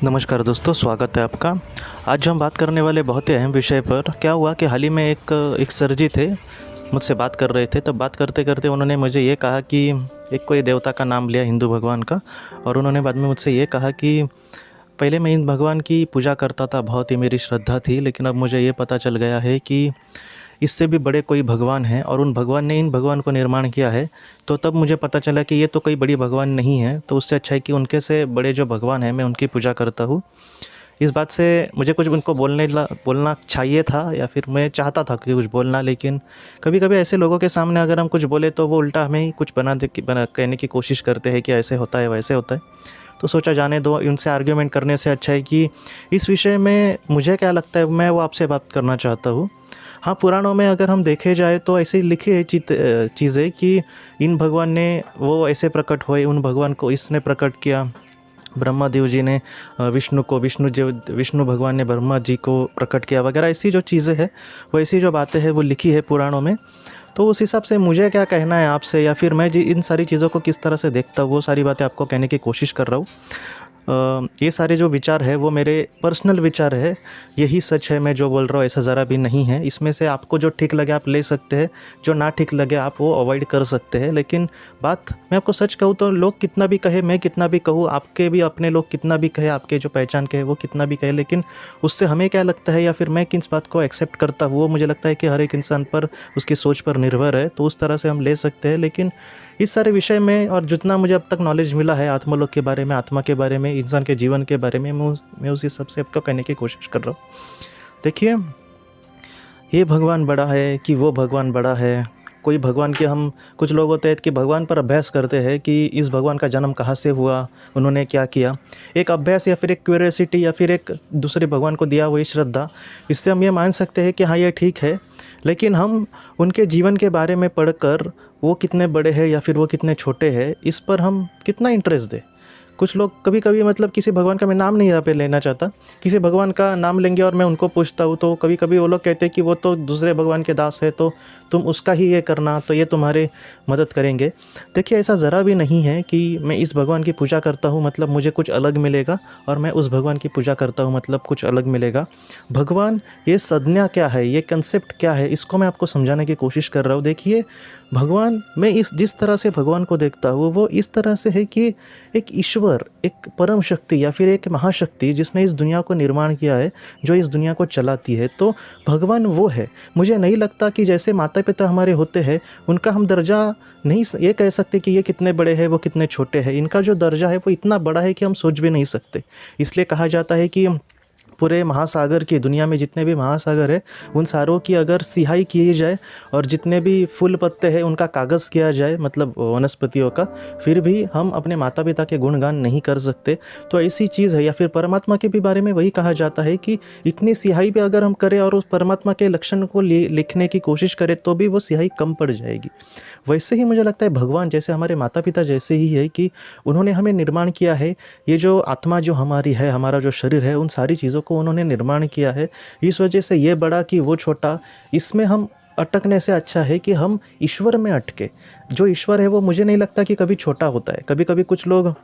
नमस्कार दोस्तों, स्वागत है आपका। आज हम बात करने वाले बहुत ही अहम विषय पर। क्या हुआ कि हाल ही में एक सर जी थे, मुझसे बात कर रहे थे। तब बात करते करते उन्होंने मुझे ये कहा कि एक कोई देवता का नाम लिया, हिंदू भगवान का। और उन्होंने बाद में मुझसे ये कहा कि पहले मैं इन भगवान की पूजा करता था, बहुत ही मेरी श्रद्धा थी, लेकिन अब मुझे ये पता चल गया है कि इससे भी बड़े कोई भगवान हैं और उन भगवान ने इन भगवान को निर्माण किया है। तो तब मुझे पता चला कि ये तो कोई बड़ी भगवान नहीं है, तो उससे अच्छा है कि उनके से बड़े जो भगवान हैं मैं उनकी पूजा करता हूँ। इस बात से मुझे कुछ उनको बोलना चाहिए था, या फिर मैं चाहता था कि कुछ बोलना, लेकिन कभी कभी ऐसे लोगों के सामने अगर हम कुछ बोले तो वो उल्टा हमें ही कुछ बना कहने की कोशिश करते हैं कि ऐसे होता है वैसे होता है। तो सोचा जाने दो, उनसे आर्ग्यूमेंट करने से अच्छा है कि इस विषय में मुझे क्या लगता है मैं वो आपसे बात करना चाहता हूँ। हाँ, पुराणों में अगर हम देखे जाए तो ऐसे लिखी है चीज़ें कि इन भगवान ने वो ऐसे प्रकट हुए, उन भगवान को इसने प्रकट किया। ब्रह्मा देव जी ने विष्णु भगवान ने ब्रह्मा जी को प्रकट किया वगैरह। ऐसी जो चीज़ें हैं, वो ऐसी जो बातें हैं वो लिखी है पुराणों में। तो उस हिसाब से मुझे क्या कहना है आपसे, या फिर मैं जी इन सारी चीज़ों को किस तरह से देखता हूँ, वो सारी बातें आपको कहने की कोशिश कर रहा हूँ। ये सारे जो विचार है वो मेरे पर्सनल विचार है, यही सच है। मैं जो बोल रहा हूँ ऐसा ज़रा भी नहीं है। इसमें से आपको जो ठीक लगे आप ले सकते हैं, जो ना ठीक लगे आप वो अवॉइड कर सकते हैं। लेकिन बात मैं आपको सच कहूँ तो लोग कितना भी कहे, मैं कितना भी कहूँ, आपके भी अपने लोग कितना भी कहे, आपके जो पहचान के है वो कितना भी कहे, लेकिन उससे हमें क्या लगता है या फिर मैं किस बात को एक्सेप्ट करता हूँ, वो मुझे लगता है कि हर एक इंसान पर उसकी सोच पर निर्भर है। तो उस तरह से हम ले सकते हैं। लेकिन इस सारे विषय में और जितना मुझे अब तक नॉलेज मिला है आत्मलोक के बारे में, आत्मा के बारे में, इंसान के जीवन के बारे में, मैं उस हिसाब से आपको कहने की कोशिश कर रहा हूँ। देखिए, ये भगवान बड़ा है कि वो भगवान बड़ा है। कोई भगवान के हम कुछ लोग होते हैं कि भगवान पर अभ्यास करते हैं कि इस भगवान का जन्म कहाँ से हुआ, उन्होंने क्या किया। एक अभ्यास या फिर एक क्यूरियोसिटी या फिर एक दूसरे भगवान को दिया हुई श्रद्धा, इससे हम ये मान सकते हैं कि हाँ ये ठीक है। लेकिन हम उनके जीवन के बारे में पढ़कर वो कितने बड़े हैं या फिर वो कितने छोटे हैं, इस पर हम कितना इंटरेस्ट दें। कुछ लोग कभी कभी मतलब किसी भगवान का मैं नाम नहीं यहाँ पे लेना चाहता, किसी भगवान का नाम लेंगे और मैं उनको पूछता हूँ तो कभी कभी वो लोग कहते हैं कि वो तो दूसरे भगवान के दास है, तो तुम उसका ही ये करना, तो ये तुम्हारे मदद करेंगे। देखिए, ऐसा ज़रा भी नहीं है कि मैं इस भगवान की पूजा करता हूँ मतलब मुझे कुछ अलग मिलेगा, और मैं उस भगवान की पूजा करता हूँ मतलब कुछ अलग मिलेगा। भगवान, ये संज्ञा क्या है, ये कंसेप्ट क्या है, इसको मैं आपको समझाने की कोशिश कर रहा हूँ। देखिए, भगवान, मैं जिस तरह से भगवान को देखता हूँ वो इस तरह से है कि एक ईश्वर, एक परम शक्ति या फिर एक महाशक्ति जिसने इस दुनिया को निर्माण किया है, जो इस दुनिया को चलाती है, तो भगवान वो है। मुझे नहीं लगता कि जैसे माता पिता हमारे होते हैं उनका हम दर्जा नहीं ये कह सकते कि ये कितने बड़े हैं वो कितने छोटे हैं। इनका जो दर्जा है वो इतना बड़ा है कि हम सोच भी नहीं सकते। इसलिए कहा जाता है कि पूरे महासागर की दुनिया में जितने भी महासागर है उन सारों की अगर सिहाई की जाए और जितने भी फूल पत्ते हैं उनका कागज़ किया जाए, मतलब वनस्पतियों का, फिर भी हम अपने माता पिता के गुणगान नहीं कर सकते। तो ऐसी चीज़ है। या फिर परमात्मा के भी बारे में वही कहा जाता है कि इतनी सिहाई भी अगर हम करें और उस परमात्मा के लक्षण को लिखने की कोशिश करें तो भी वो सिहाई कम पड़ जाएगी। वैसे ही मुझे लगता है भगवान जैसे हमारे माता पिता जैसे ही है कि उन्होंने हमें निर्माण किया है। ये जो आत्मा जो हमारी है, हमारा जो शरीर है, उन सारी चीज़ों को उन्होंने निर्माण किया है। इस वजह से ये बड़ा कि वो छोटा, इसमें हम अटकने से अच्छा है कि हम ईश्वर में अटके। जो ईश्वर है वो मुझे नहीं लगता कि कभी छोटा होता है। कभी कभी कुछ लोग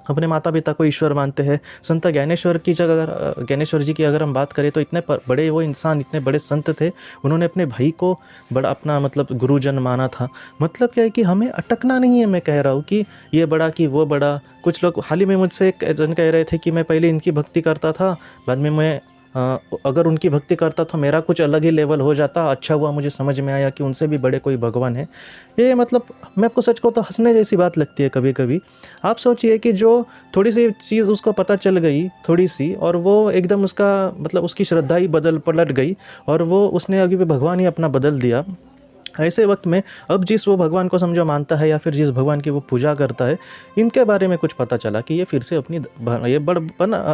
अपने माता पिता को ईश्वर मानते हैं। संत ज्ञानेश्वर की जगह अगर ज्ञानेश्वर जी की अगर हम बात करें तो इतने बड़े वो इंसान, इतने बड़े संत थे, उन्होंने अपने भाई को बड़ा अपना मतलब गुरुजन माना था। मतलब क्या है कि हमें अटकना नहीं है। मैं कह रहा हूँ कि ये बड़ा कि वो बड़ा। कुछ लोग हाल ही में मुझसे एक जन कह रहे थे कि मैं पहले इनकी भक्ति करता था, बाद में मैं अगर उनकी भक्ति करता तो मेरा कुछ अलग ही लेवल हो जाता। अच्छा हुआ मुझे समझ में आया कि उनसे भी बड़े कोई भगवान है। ये मतलब मैं आपको सच कहूँ तो हंसने जैसी बात लगती है कभी कभी। आप सोचिए कि जो थोड़ी सी चीज़ उसको पता चल गई थोड़ी सी, और वो एकदम उसका मतलब उसकी श्रद्धा ही पलट गई, और वो उसने अभी भी भगवान ही अपना बदल दिया। ऐसे वक्त में अब जिस वो भगवान को समझो मानता है या फिर जिस भगवान की वो पूजा करता है, इनके बारे में कुछ पता चला कि ये फिर से अपनी ये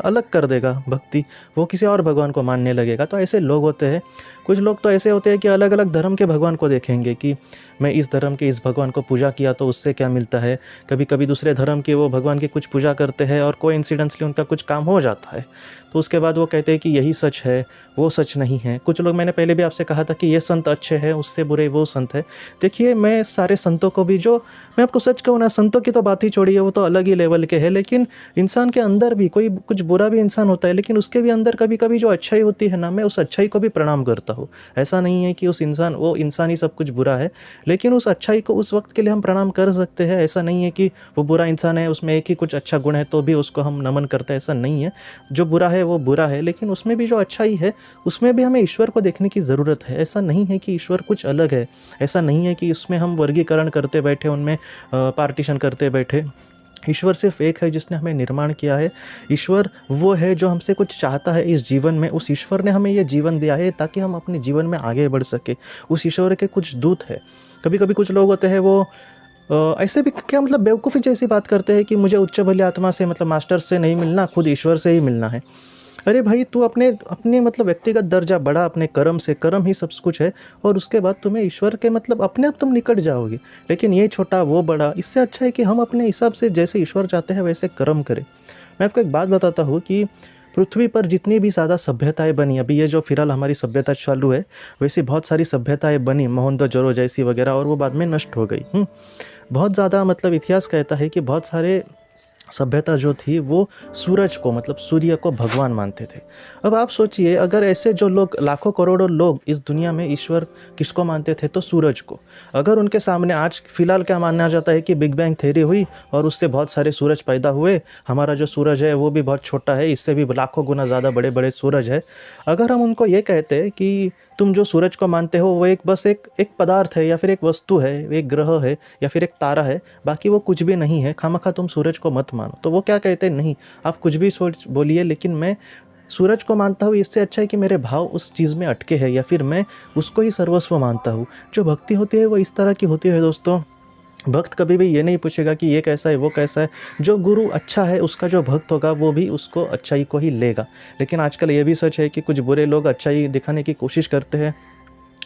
अलग कर देगा भक्ति, वो किसी और भगवान को मानने लगेगा। तो ऐसे लोग होते हैं। कुछ लोग तो ऐसे होते हैं कि अलग अलग धर्म के भगवान को देखेंगे कि मैं इस धर्म के इस भगवान को पूजा किया तो उससे क्या मिलता है। कभी कभी दूसरे धर्म के वो भगवान की कुछ पूजा करते हैं और कोइंसिडेंटली उनका कुछ काम हो जाता है, तो उसके बाद वो कहते हैं कि यही सच है, वो सच नहीं है। कुछ लोग, मैंने पहले भी आपसे कहा था कि ये संत अच्छे हैं, उससे बुरे वो संत है। देखिए मैं सारे संतों को भी, जो मैं आपको सच कहूँ ना, संतों की तो बात ही छोड़िए, वो तो अलग ही लेवल के हैं, लेकिन इंसान के अंदर भी कोई कुछ बुरा भी इंसान होता है, लेकिन उसके भी अंदर कभी कभी जो अच्छाई होती है ना, मैं उस अच्छाई को भी प्रणाम करता हूँ। ऐसा नहीं है कि वो इंसान ही सब कुछ बुरा है, लेकिन उस अच्छाई को उस वक्त के लिए हम प्रणाम कर सकते हैं। ऐसा नहीं है कि वो बुरा इंसान है, उसमें एक ही कुछ अच्छा गुण है तो भी उसको हम नमन करते हैं, ऐसा नहीं है। जो बुरा है वो बुरा है, लेकिन उसमें भी जो अच्छाई है उसमें भी हमें ईश्वर को देखने की ज़रूरत है। ऐसा नहीं है कि ईश्वर कुछ अलग है, ऐसा नहीं है कि उसमें हम वर्गीकरण करते बैठे, उनमें पार्टीशन करते बैठे। ईश्वर सिर्फ एक है जिसने हमें निर्माण किया है। ईश्वर वो है जो हमसे कुछ चाहता है इस जीवन में। उस ईश्वर ने हमें ये जीवन दिया है ताकि हम अपने जीवन में आगे बढ़ सके। उस ईश्वर के कुछ दूत है। कभी कभी कुछ लोग होते हैं वो ऐसे भी क्या मतलब बेवकूफ़ी जैसी बात करते हैं कि मुझे उच्च बलि आत्मा से मतलब मास्टर से नहीं मिलना, खुद ईश्वर से ही मिलना है। अरे भाई, तू अपने अपने मतलब व्यक्तिगत दर्जा बढ़ा अपने कर्म से, कर्म ही सब कुछ है, और उसके बाद तुम्हें ईश्वर के मतलब अपने आप तुम निकट जाओगे। लेकिन ये छोटा वो बड़ा, इससे अच्छा है कि हम अपने हिसाब से जैसे ईश्वर चाहते हैं वैसे कर्म करें। मैं आपको एक बात बताता हूँ कि पृथ्वी पर जितनी भी ज़्यादा सभ्यताएं बनी, अभी ये जो फिलहाल हमारी सभ्यता चालू है, वैसी बहुत सारी सभ्यताएं बनी, मोहनजोदड़ो जैसी वगैरह, और वो बाद में नष्ट हो गई। बहुत ज़्यादा मतलब इतिहास कहता है कि बहुत सारे सभ्यता जो थी वो सूरज को मतलब सूर्य को भगवान मानते थे। अब आप सोचिए, अगर ऐसे जो लोग लाखों करोड़ों लोग इस दुनिया में ईश्वर किसको मानते थे, तो सूरज को। अगर उनके सामने आज फिलहाल क्या माना जाता है कि बिग बैंग थ्योरी हुई और उससे बहुत सारे सूरज पैदा हुए, हमारा जो सूरज है वो भी बहुत छोटा है, इससे भी लाखों गुना ज़्यादा बड़े बड़े सूरज है। अगर हम उनको ये कहते हैं कि तुम जो सूरज को मानते हो वो बस एक पदार्थ है, या फिर एक वस्तु है, एक ग्रह है, या फिर एक तारा है, बाकी वो कुछ भी नहीं है, खामखा तुम सूरज को मत मानो, तो वो क्या कहते हैं, नहीं आप कुछ भी सोच बोलिए, लेकिन मैं सूरज को मानता हूँ, इससे अच्छा है कि मेरे भाव उस चीज़ में अटके हैं, या फिर मैं उसको ही सर्वस्व मानता हूँ। जो भक्ति होती है वो इस तरह की होती है दोस्तों। भक्त कभी भी ये नहीं पूछेगा कि ये कैसा है वो कैसा है। जो गुरु अच्छा है उसका जो भक्त होगा वो भी उसको अच्छाई को ही लेगा। लेकिन आजकल ये भी सच है कि कुछ बुरे लोग अच्छाई दिखाने की कोशिश करते हैं,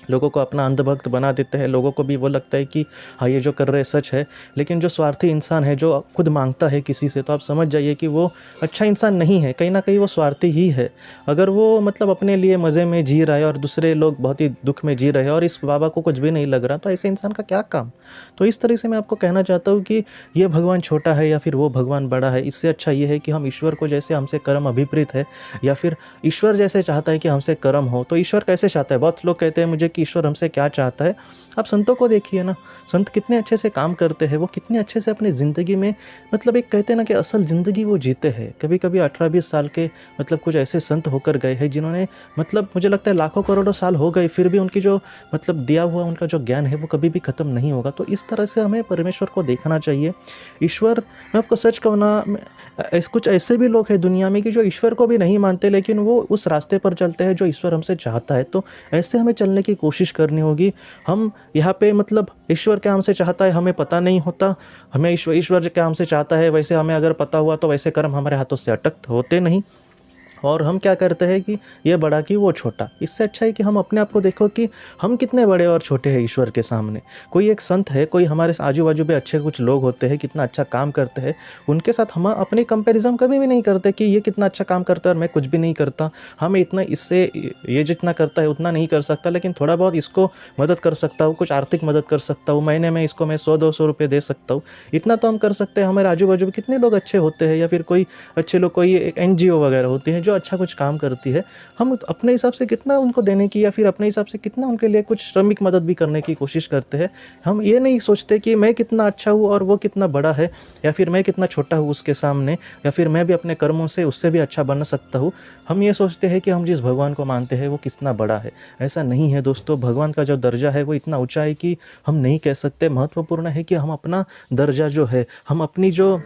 लोगों को अपना अंधभक्त बना देते हैं। लोगों को भी वो लगता है कि हाँ ये जो कर रहे सच है, लेकिन जो स्वार्थी इंसान है, जो खुद मांगता है किसी से, तो आप समझ जाइए कि वो अच्छा इंसान नहीं है, कहीं ना कहीं वो स्वार्थी ही है। अगर वो मतलब अपने लिए मज़े में जी रहा है और दूसरे लोग बहुत ही दुख में जी रहे हैं और इस बाबा को कुछ भी नहीं लग रहा, तो ऐसे इंसान का क्या काम। तो इस तरह से मैं आपको कहना चाहता हूँ कि ये भगवान छोटा है या फिर वो भगवान बड़ा है, इससे अच्छा ये है कि हम ईश्वर को, जैसे हमसे कर्म अभिप्रेत है या फिर ईश्वर जैसे चाहता है कि हमसे कर्म हो, तो ईश्वर कैसे चाहता है। बहुत लोग कहते हैं मुझे कि ईश्वर हमसे क्या चाहता है। आप संतों को देखिए ना, संत कितने अच्छे से काम करते हैं, वो कितने अच्छे से अपनी ज़िंदगी में मतलब एक कहते हैं ना कि असल ज़िंदगी वो जीते हैं। कभी कभी 18-20 साल के मतलब कुछ ऐसे संत होकर गए हैं जिन्होंने मतलब मुझे लगता है लाखों करोड़ों साल हो गए, फिर भी उनकी जो मतलब दिया हुआ उनका जो ज्ञान है वो कभी भी ख़त्म नहीं होगा। तो इस तरह से हमें परमेश्वर को देखना चाहिए। ईश्वर, मैं आपको सच कहूँ ना, कुछ ऐसे भी लोग हैं दुनिया में कि जो ईश्वर को भी नहीं मानते, लेकिन वो उस रास्ते पर चलते हैं जो ईश्वर हमसे चाहता है। तो ऐसे हमें चलने की कोशिश करनी होगी। हम यहाँ पे मतलब ईश्वर क्या हमसे चाहता है हमें पता नहीं होता, हमें ईश्वर क्या हमसे चाहता है वैसे हमें अगर पता हुआ तो वैसे कर्म हमारे हाथों से अटक होते नहीं। और हम क्या करते हैं कि ये बड़ा कि वो छोटा। इससे अच्छा है कि हम अपने आप को देखो कि हम कितने बड़े और छोटे हैं ईश्वर के सामने। कोई एक संत है, कोई हमारे आजू बाजू में अच्छे कुछ लोग होते हैं, कितना अच्छा काम करते हैं, उनके साथ हम अपनी कंपैरिजन कभी भी नहीं करते कि ये कितना अच्छा काम करता है और मैं कुछ भी नहीं करता। हम इतना इससे ये जितना करता है उतना नहीं कर सकता, लेकिन थोड़ा बहुत इसको मदद कर सकता हूँ, कुछ आर्थिक मदद कर सकता हूँ, महीने में इसको मैं 100-200 रुपये दे सकता हूँ, इतना तो हम कर सकते हैं। हमारे आजू बाजू में कितने लोग अच्छे होते हैं, या फिर कोई अच्छे लोग, कोई एक NGO वगैरह होती हैं जो अच्छा कुछ काम करती है, हम अपने हिसाब से कितना उनको देने की या फिर अपने हिसाब से कितना उनके लिए कुछ श्रमिक मदद भी करने की कोशिश करते हैं। हम ये नहीं सोचते कि मैं कितना अच्छा हूँ और वो कितना बड़ा है, या फिर मैं कितना छोटा हूँ उसके सामने, या फिर मैं भी अपने कर्मों से उससे भी अच्छा बन सकता हूँ। हम ये सोचते हैं कि हम जिस भगवान को मानते हैं वो कितना बड़ा है। ऐसा नहीं है दोस्तों। भगवान का जो दर्जा है वो इतना ऊंचा है कि हम नहीं कह सकते। महत्वपूर्ण है कि हम अपना दर्जा जो है, हम अपनी जो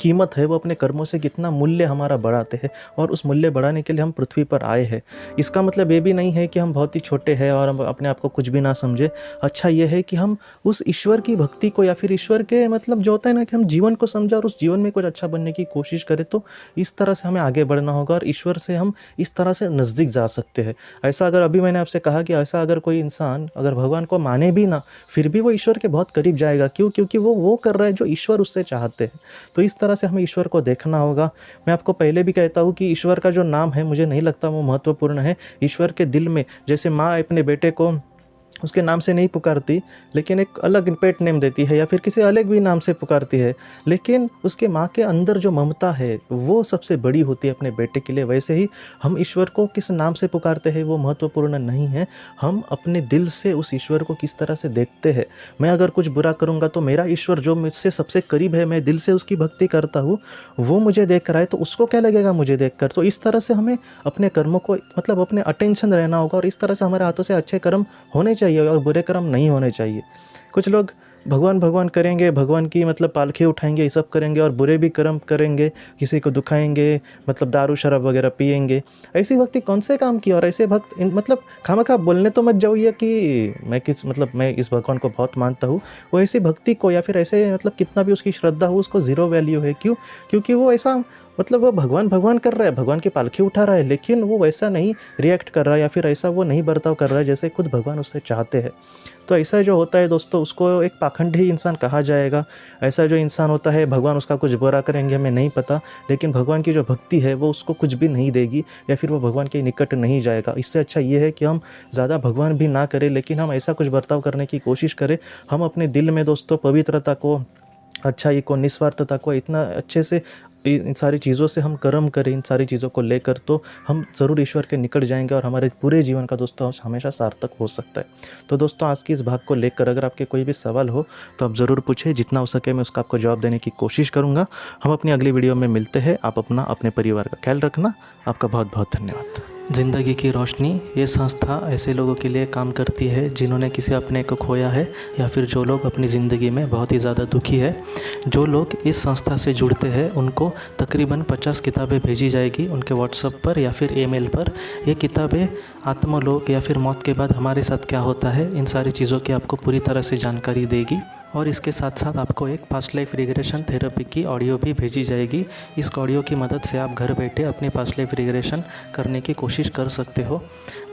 कीमत है वो अपने कर्मों से कितना मूल्य हमारा बढ़ाते हैं, और उस मूल्य बढ़ाने के लिए हम पृथ्वी पर आए हैं। इसका मतलब ये भी नहीं है कि हम बहुत ही छोटे हैं और हम अपने आप को कुछ भी ना समझे। अच्छा ये है कि हम उस ईश्वर की भक्ति को, या फिर ईश्वर के मतलब जो होता है ना कि हम जीवन को समझे और उस जीवन में कुछ अच्छा बनने की कोशिश करें, तो इस तरह से हमें आगे बढ़ना होगा और ईश्वर से हम इस तरह से नज़दीक जा सकते हैं। ऐसा अगर अभी मैंने आपसे कहा कि ऐसा अगर कोई इंसान अगर भगवान को माने भी ना, फिर भी वो ईश्वर के बहुत करीब जाएगा। क्यों? क्योंकि वो कर रहा है जो ईश्वर उससे चाहते हैं। तो इस तरह से हमें ईश्वर को देखना होगा। मैं आपको पहले भी कहता हूँ कि ईश्वर का जो नाम है मुझे नहीं लगता वो महत्वपूर्ण है। ईश्वर के दिल में, जैसे माँ अपने बेटे को उसके नाम से नहीं पुकारती, लेकिन एक अलग पेट नेम देती है या फिर किसी अलग भी नाम से पुकारती है, लेकिन उसके माँ के अंदर जो ममता है वो सबसे बड़ी होती है अपने बेटे के लिए। वैसे ही हम ईश्वर को किस नाम से पुकारते हैं वो महत्वपूर्ण नहीं है, हम अपने दिल से उस ईश्वर को किस तरह से देखते हैं। मैं अगर कुछ बुरा करूँगा तो मेरा ईश्वर जो मुझसे सबसे करीब है, मैं दिल से उसकी भक्ति करता हूँ, वो मुझे देख कर आए तो उसको क्या लगेगा मुझे देख कर। तो इस तरह से हमें अपने कर्मों को मतलब अपने अटेंशन रहना होगा और इस तरह से हमारे हाथों से अच्छे कर्म होने चाहिए और बुरे कर्म नहीं होने चाहिए। कुछ लोग भगवान भगवान करेंगे, भगवान की मतलब पालखी उठाएंगे, ये सब करेंगे और बुरे भी कर्म करेंगे, किसी को दुखाएंगे, मतलब दारू शराब वगैरह पिएंगे। ऐसी भक्ति कौन से काम की। और ऐसे भक्त मतलब खामखा बोलने तो मत जाइए कि मैं इस भगवान को बहुत मानता हूँ। वो ऐसी भक्ति को या फिर ऐसे मतलब कितना भी उसकी श्रद्धा हो उसको ज़ीरो वैल्यू है। क्यों? क्योंकि वो ऐसा मतलब वो भगवान भगवान कर रहा है, भगवान की पालखी उठा रहा है, लेकिन वो वैसा नहीं रिएक्ट कर रहा है या फिर ऐसा वो नहीं बर्ताव कर रहा है जैसे खुद भगवान उससे चाहते हैं। तो ऐसा जो होता है दोस्तों, उसको एक पाखंडी इंसान कहा जाएगा। ऐसा जो इंसान होता है, भगवान उसका कुछ बुरा करेंगे हमें नहीं पता, लेकिन भगवान की जो भक्ति है वो उसको कुछ भी नहीं देगी या फिर वो भगवान के निकट नहीं जाएगा। इससे अच्छा ये है कि हम ज़्यादा भगवान भी ना करें, लेकिन हम ऐसा कुछ बर्ताव करने की कोशिश करें। हम अपने दिल में दोस्तों पवित्रता को, अच्छाई को, निस्वार्थता को इतना अच्छे से इन सारी चीज़ों से हम कर्म करें, इन सारी चीज़ों को लेकर, तो हम ज़रूर ईश्वर के निकट जाएंगे और हमारे पूरे जीवन का दोस्तों हमेशा सार्थक हो सकता है। तो दोस्तों आज की इस भाग को लेकर अगर आपके कोई भी सवाल हो तो आप ज़रूर पूछें, जितना हो सके मैं उसका आपको जवाब देने की कोशिश करूँगा। हम अपनी अगली वीडियो में मिलते हैं। आप अपना अपने परिवार का ख्याल रखना। आपका बहुत बहुत धन्यवाद। ज़िंदगी की रोशनी ये संस्था ऐसे लोगों के लिए काम करती है जिन्होंने किसी अपने को खोया है या फिर जो लोग अपनी ज़िंदगी में बहुत ही ज़्यादा दुखी है। जो लोग इस संस्था से जुड़ते हैं उनको तकरीबन 50 किताबें भेजी जाएगी उनके व्हाट्सएप पर या फिर ईमेल पर। ये किताबें आत्मलोक या फिर मौत के बाद हमारे साथ क्या होता है, इन सारी चीज़ों की आपको पूरी तरह से जानकारी देगी। और इसके साथ साथ आपको एक पास्ट लाइफ रिग्रेशन थेरेपी की ऑडियो भी भेजी जाएगी। इस ऑडियो की मदद से आप घर बैठे अपनी पास्ट लाइफ रिग्रेशन करने की कोशिश कर सकते हो।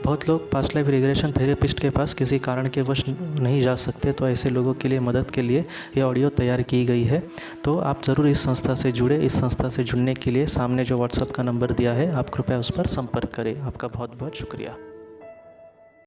बहुत लोग पास्ट लाइफ रिग्रेशन थेरेपिस्ट के पास किसी कारण के वश नहीं जा सकते, तो ऐसे लोगों के लिए मदद के लिए ये ऑडियो तैयार की गई है। तो आप ज़रूर इस संस्था से जुड़े। इस संस्था से जुड़ने के लिए सामने जो व्हाट्सएप का नंबर दिया है आप कृपया उस पर संपर्क करें। आपका बहुत बहुत शुक्रिया।